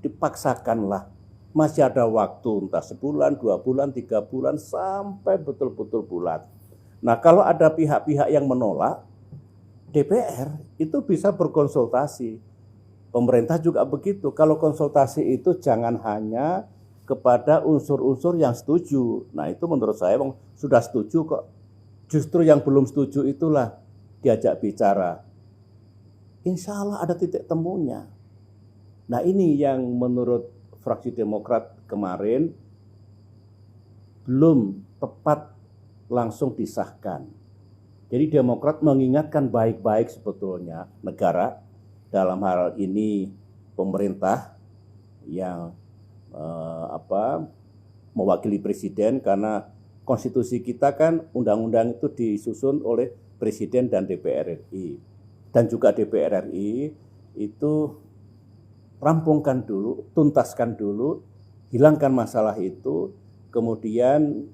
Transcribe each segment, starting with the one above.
dipaksakanlah. Masih ada waktu, entah sebulan, 2 bulan, 3 bulan, sampai betul-betul bulat. Nah, kalau ada pihak-pihak yang menolak, DPR itu bisa berkonsultasi. Pemerintah juga begitu. Kalau konsultasi itu jangan hanya kepada unsur-unsur yang setuju. Nah, itu menurut saya sudah setuju kok. Justru yang belum setuju itulah diajak bicara. Insya Allah ada titik temunya. Nah, ini yang menurut fraksi Demokrat kemarin belum tepat langsung disahkan. Jadi Demokrat mengingatkan baik-baik sebetulnya negara, dalam hal ini pemerintah yang mewakili presiden, karena konstitusi kita kan undang-undang itu disusun oleh presiden dan DPR RI. Dan juga DPR RI itu rampungkan dulu, tuntaskan dulu, hilangkan masalah itu, kemudian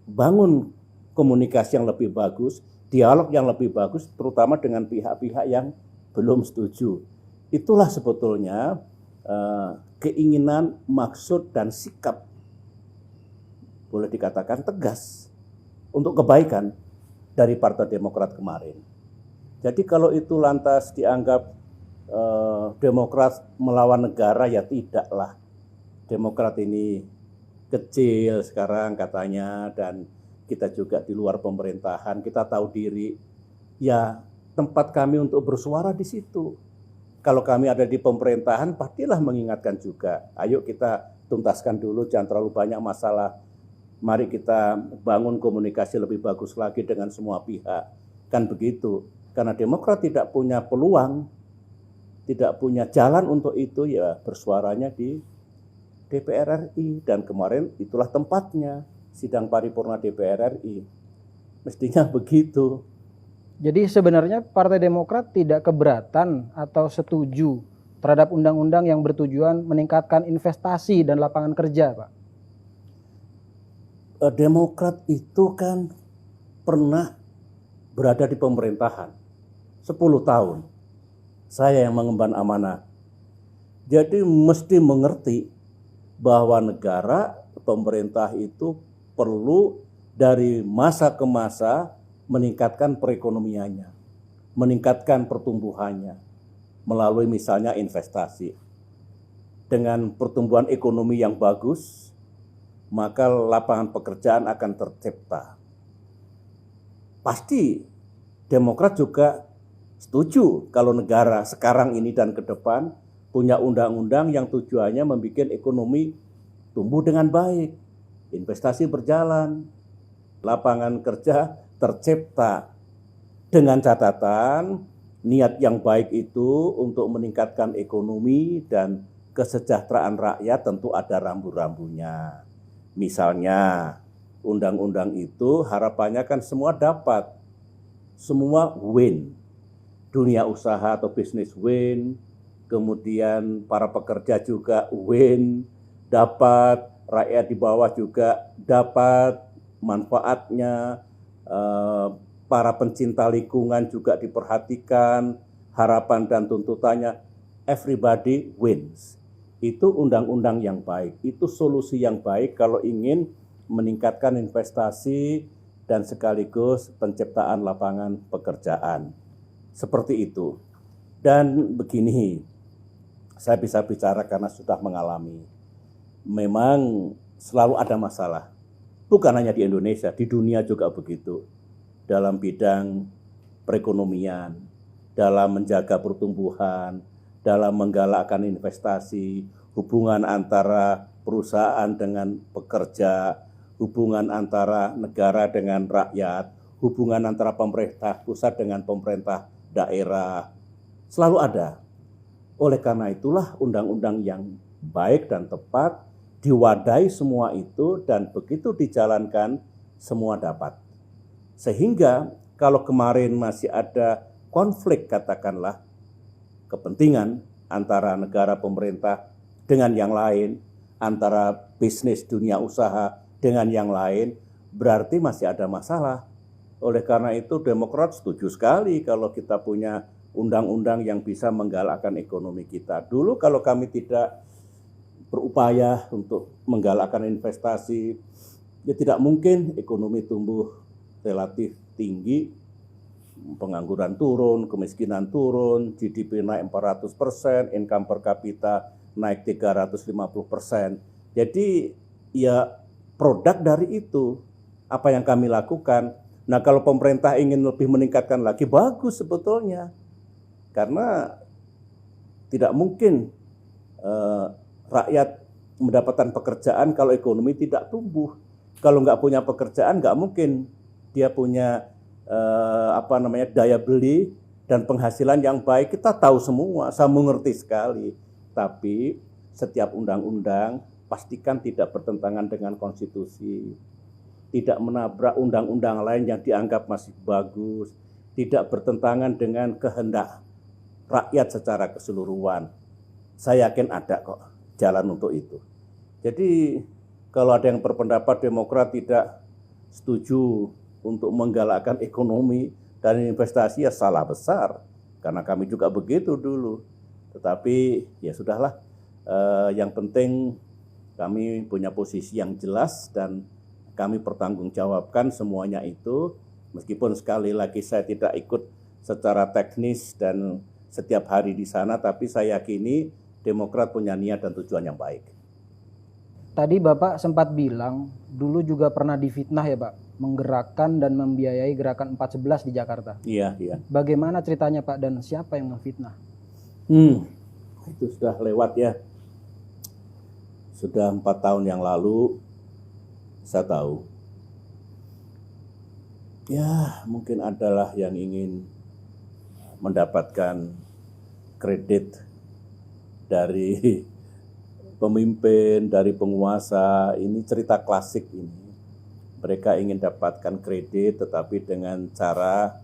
bangun komunikasi yang lebih bagus, dialog yang lebih bagus, terutama dengan pihak-pihak yang belum setuju. Itulah sebetulnya keinginan, maksud, dan sikap, boleh dikatakan tegas, untuk kebaikan dari Partai Demokrat kemarin. Jadi kalau itu lantas dianggap Demokrat melawan negara, ya tidaklah. Demokrat ini kecil sekarang katanya, dan kita juga di luar pemerintahan, kita tahu diri. Ya, tempat kami untuk bersuara di situ. Kalau kami ada di pemerintahan, pastilah mengingatkan juga. Ayo kita tuntaskan dulu, jangan terlalu banyak masalah. Mari kita bangun komunikasi lebih bagus lagi dengan semua pihak. Kan begitu. Karena Demokrat tidak punya peluang, tidak punya jalan untuk itu, ya bersuaranya di DPR RI. Dan kemarin itulah tempatnya, sidang paripurna DPR RI. Mestinya begitu. Jadi sebenarnya Partai Demokrat tidak keberatan atau setuju terhadap undang-undang yang bertujuan meningkatkan investasi dan lapangan kerja, Pak? Demokrat itu kan pernah berada di pemerintahan 10 tahun. Saya yang mengemban amanah. Jadi mesti mengerti bahwa negara, pemerintah itu perlu dari masa ke masa meningkatkan perekonomiannya, meningkatkan pertumbuhannya melalui misalnya investasi. Dengan pertumbuhan ekonomi yang bagus, maka lapangan pekerjaan akan tercipta. Pasti Demokrat juga setuju kalau negara sekarang ini dan ke depan punya undang-undang yang tujuannya membuat ekonomi tumbuh dengan baik, investasi berjalan, lapangan kerja tercipta, dengan catatan niat yang baik itu untuk meningkatkan ekonomi dan kesejahteraan rakyat tentu ada rambu-rambunya. Misalnya undang-undang itu harapannya kan semua dapat, semua win, dunia usaha atau bisnis win, kemudian para pekerja juga win, dapat, rakyat di bawah juga dapat manfaatnya, para pencinta lingkungan juga diperhatikan, harapan dan tuntutannya, everybody wins. Itu undang-undang yang baik, itu solusi yang baik kalau ingin meningkatkan investasi dan sekaligus penciptaan lapangan pekerjaan. Seperti itu. Dan begini, saya bisa bicara karena sudah mengalami. Memang selalu ada masalah. Bukan hanya di Indonesia, di dunia juga begitu. Dalam bidang perekonomian, dalam menjaga pertumbuhan, dalam menggalakkan investasi, hubungan antara perusahaan dengan pekerja, hubungan antara negara dengan rakyat, hubungan antara pemerintah pusat dengan pemerintah daerah, selalu ada. Oleh karena itulah undang-undang yang baik dan tepat diwadahi semua itu, dan begitu dijalankan semua dapat. Sehingga kalau kemarin masih ada konflik, katakanlah kepentingan antara negara pemerintah dengan yang lain, antara bisnis dunia usaha dengan yang lain, berarti masih ada masalah. Oleh karena itu Demokrat setuju sekali kalau kita punya undang-undang yang bisa menggalakkan ekonomi kita. Dulu kalau kami tidak berupaya untuk menggalakkan investasi, ya tidak mungkin ekonomi tumbuh relatif tinggi, pengangguran turun, kemiskinan turun, GDP naik 400%, income per kapita naik 350%. Jadi ya produk dari itu, apa yang kami lakukan. Nah kalau pemerintah ingin lebih meningkatkan lagi, bagus sebetulnya. Karena tidak mungkin rakyat mendapatkan pekerjaan kalau ekonomi tidak tumbuh. Kalau nggak punya pekerjaan, nggak mungkin dia punya daya beli dan penghasilan yang baik. Kita tahu semua, saya mengerti sekali. Tapi setiap undang-undang pastikan tidak bertentangan dengan konstitusi, tidak menabrak undang-undang lain yang dianggap masih bagus, tidak bertentangan dengan kehendak rakyat secara keseluruhan. Saya yakin ada kok jalan untuk itu. Jadi kalau ada yang berpendapat Demokrat tidak setuju untuk menggalakkan ekonomi dan investasi, ya salah besar. Karena kami juga begitu dulu. Tetapi ya sudahlah, yang penting kami punya posisi yang jelas dan kami pertanggungjawabkan semuanya itu. Meskipun sekali lagi saya tidak ikut secara teknis dan setiap hari di sana, tapi saya yakini Demokrat punya niat dan tujuan yang baik. Tadi Bapak sempat bilang dulu juga pernah difitnah ya Pak, menggerakkan dan membiayai gerakan 411 di Jakarta. Iya. Bagaimana ceritanya Pak dan siapa yang memfitnah? Itu sudah lewat ya. Sudah 4 tahun yang lalu saya tahu. Ya mungkin adalah yang ingin mendapatkan kredit dari pemimpin, dari penguasa. Ini cerita klasik ini. Mereka ingin dapatkan kredit tetapi dengan cara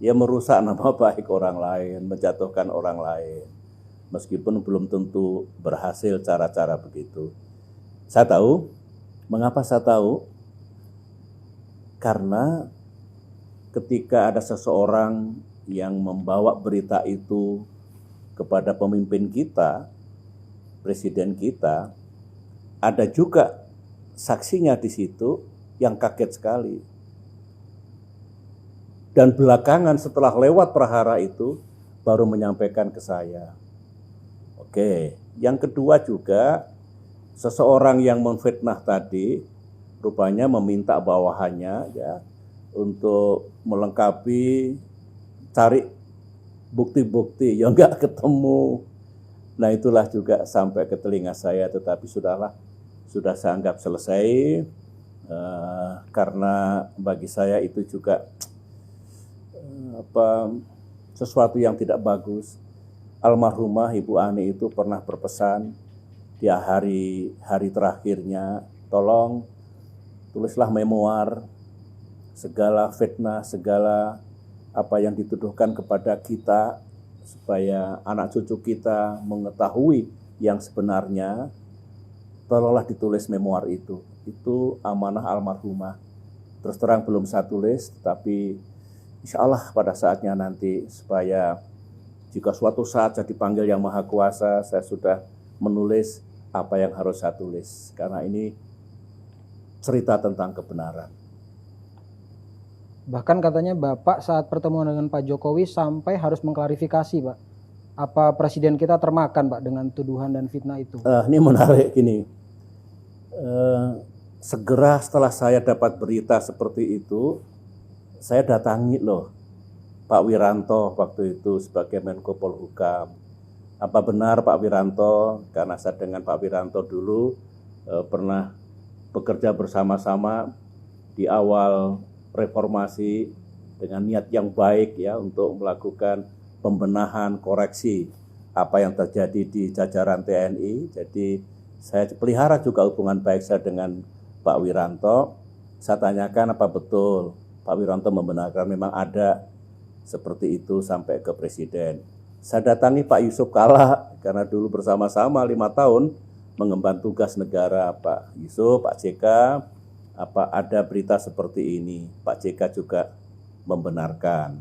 ya merusak nama baik orang lain, menjatuhkan orang lain. Meskipun belum tentu berhasil cara-cara begitu. Saya tahu, mengapa saya tahu? Karena ketika ada seseorang yang membawa berita itu kepada pemimpin kita, presiden kita, ada juga saksinya di situ yang kaget sekali. Dan belakangan setelah lewat prahara itu, baru menyampaikan ke saya. Oke, yang kedua juga, seseorang yang memfitnah tadi, rupanya meminta bawahannya ya untuk melengkapi, cari bukti-bukti, ya enggak ketemu. Nah itulah juga sampai ke telinga saya, tetapi sudahlah, sudah saya anggap selesai, karena bagi saya itu juga sesuatu yang tidak bagus. Almarhumah Ibu Ani itu pernah berpesan di hari terakhirnya, tolong tulislah memoar segala fitnah, segala apa yang dituduhkan kepada kita, supaya anak cucu kita mengetahui yang sebenarnya. Tolonglah ditulis memoar itu. Itu amanah almarhumah. Terus terang belum saya tulis, tapi insya Allah pada saatnya nanti, supaya jika suatu saat saya dipanggil Yang Maha Kuasa, saya sudah menulis apa yang harus saya tulis. Karena ini cerita tentang kebenaran. Bahkan katanya Bapak saat pertemuan dengan Pak Jokowi sampai harus mengklarifikasi Pak. Apa presiden kita termakan Pak dengan tuduhan dan fitnah itu? Ini menarik gini. Segera setelah saya dapat berita seperti itu, saya datangi loh Pak Wiranto waktu itu sebagai Menko Polhukam. Apa benar Pak Wiranto, karena saya dengan Pak Wiranto dulu pernah bekerja bersama-sama di awal reformasi dengan niat yang baik ya untuk melakukan pembenahan, koreksi apa yang terjadi di jajaran TNI. Jadi saya pelihara juga hubungan baik saya dengan Pak Wiranto. Saya tanyakan apa betul Pak Wiranto membenarkan memang ada seperti itu sampai ke presiden. Saya datangi Pak Yusuf Kalla karena dulu bersama-sama 5 tahun mengemban tugas negara. Pak Yusuf, Pak JK, apa ada berita seperti ini? Pak JK juga membenarkan.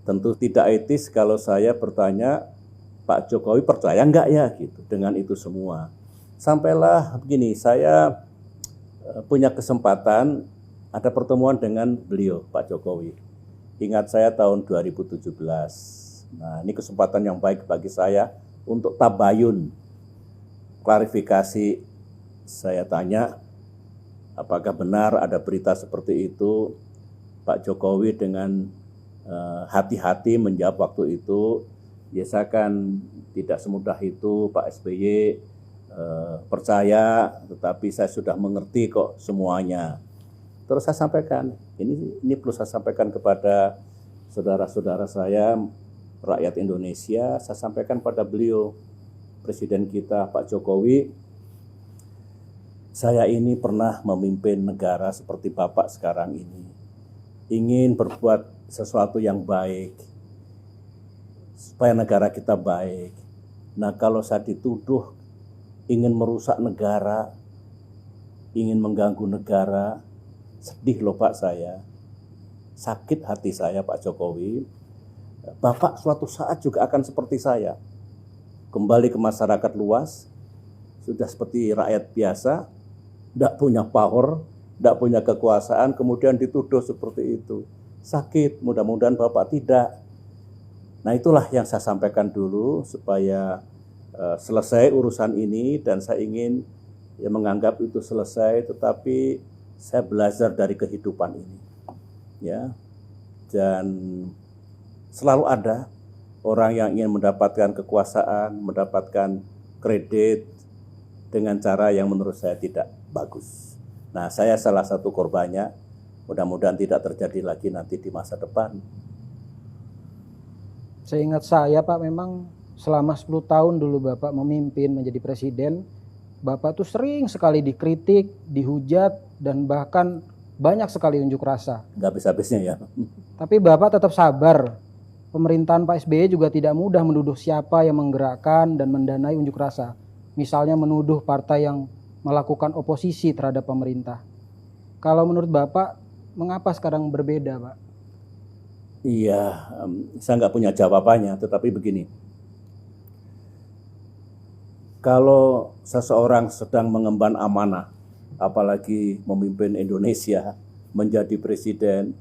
tentu tidak etis kalau saya bertanya, Pak Jokowi percaya enggak ya gitu dengan itu semua. Sampailah begini, saya punya kesempatan ada pertemuan dengan beliau, Pak Jokowi. Ingat saya tahun 2017. Nah, ini kesempatan yang baik bagi saya untuk tabayun, klarifikasi. Saya tanya, apakah benar ada berita seperti itu? Pak Jokowi dengan hati-hati menjawab waktu itu, ya saya kan tidak semudah itu Pak SBY percaya, tetapi saya sudah mengerti kok semuanya. Terus saya sampaikan, ini perlu saya sampaikan kepada saudara-saudara saya, rakyat Indonesia, saya sampaikan pada beliau, Presiden kita Pak Jokowi, saya ini pernah memimpin negara seperti Bapak sekarang ini, ingin berbuat sesuatu yang baik, supaya negara kita baik. Nah, kalau saya dituduh ingin merusak negara, ingin mengganggu negara, sedih loh Pak saya, sakit hati saya Pak Jokowi. Bapak suatu saat juga akan seperti saya, kembali ke masyarakat luas, sudah seperti rakyat biasa, tidak punya power, tidak punya kekuasaan, kemudian dituduh seperti itu. Sakit, mudah-mudahan Bapak tidak. Nah, itulah yang saya sampaikan dulu supaya selesai urusan ini, dan saya ingin ya menganggap itu selesai, tetapi saya belajar dari kehidupan ini, ya. Dan selalu ada orang yang ingin mendapatkan kekuasaan, mendapatkan kredit dengan cara yang menurut saya tidak bagus. Nah, saya salah satu korbannya. Mudah-mudahan tidak terjadi lagi nanti di masa depan. Seingat saya Pak, memang selama 10 tahun dulu Bapak memimpin menjadi presiden, Bapak tuh sering sekali dikritik, dihujat, dan bahkan banyak sekali unjuk rasa. Nggak habis-habisnya ya. Tapi Bapak tetap sabar. Pemerintahan Pak SBY juga tidak mudah menuduh siapa yang menggerakkan dan mendanai unjuk rasa. Misalnya menuduh partai yang melakukan oposisi terhadap pemerintah. Kalau menurut Bapak, mengapa sekarang berbeda Pak? Iya, saya nggak punya jawabannya, tetapi begini. Kalau seseorang sedang mengemban amanah, apalagi memimpin Indonesia, menjadi presiden,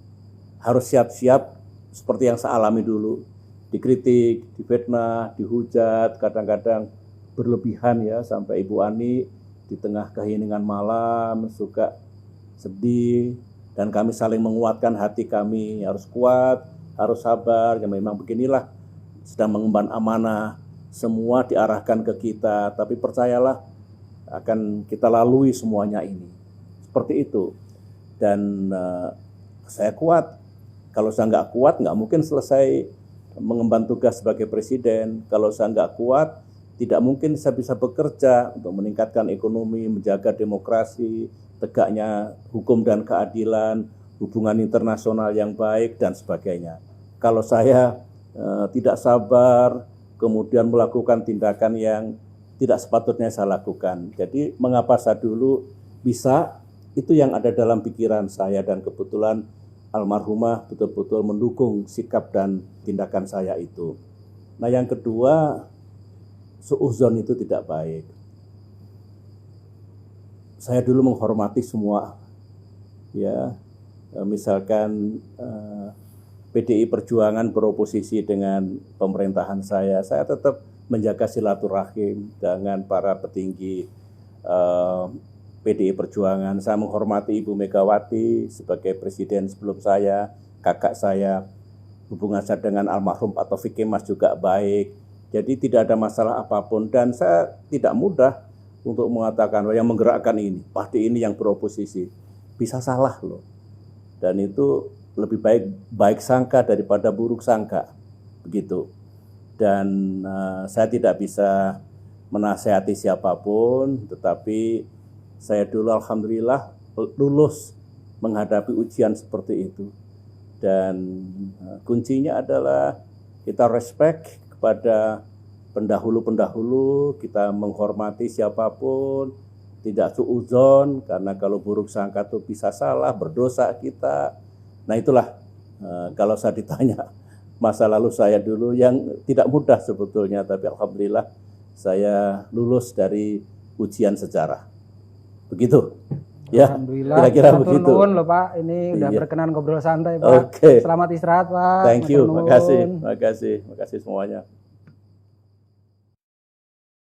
harus siap-siap seperti yang saya alami dulu, dikritik, difitnah, dihujat, kadang-kadang berlebihan ya, sampai Ibu Ani di tengah keheningan malam suka sedih, dan kami saling menguatkan hati kami, harus kuat, harus sabar, ya memang beginilah, sedang mengemban amanah, semua diarahkan ke kita, tapi percayalah akan kita lalui semuanya ini. Seperti itu. Dan saya kuat. Kalau saya nggak kuat, nggak mungkin selesai mengemban tugas sebagai presiden. Kalau saya nggak kuat, tidak mungkin saya bisa bekerja untuk meningkatkan ekonomi, menjaga demokrasi, tegaknya hukum dan keadilan, hubungan internasional yang baik, dan sebagainya. Kalau saya tidak sabar, kemudian melakukan tindakan yang tidak sepatutnya saya lakukan. Jadi mengapa saya dulu bisa, itu yang ada dalam pikiran saya, dan kebetulan almarhumah betul-betul mendukung sikap dan tindakan saya itu. Nah, yang kedua, suudzon itu tidak baik. Saya dulu menghormati semua, ya, misalkan PDI Perjuangan beroposisi dengan pemerintahan saya tetap menjaga silaturahim dengan para petinggi PDI Perjuangan. Saya menghormati Ibu Megawati sebagai presiden sebelum saya, kakak saya, hubungan saya dengan almarhum Pak Taufik Kemas juga baik. Jadi tidak ada masalah apapun, dan saya tidak mudah untuk mengatakan yang menggerakkan ini, partai ini yang beroposisi. Bisa salah loh. Dan itu lebih baik sangka daripada buruk sangka. Begitu. Dan saya tidak bisa menasihati siapapun, tetapi saya dulu alhamdulillah lulus menghadapi ujian seperti itu. Dan kuncinya adalah kita respect kepada pendahulu-pendahulu, kita menghormati siapapun, tidak suudzon, karena kalau buruk sangka itu bisa salah, berdosa kita. Nah itulah, kalau saya ditanya masa lalu saya dulu yang tidak mudah sebetulnya, tapi alhamdulillah saya lulus dari ujian sejarah. Begitu. Ya, Alhamdulillah. kira-kira Matur begitu. nuwun loh Pak, ini udah Iya. berkenan ngobrol santai Pak. Oke. Selamat istirahat Pak. Thank you, Matur makasih, nuwun. makasih, makasih semuanya.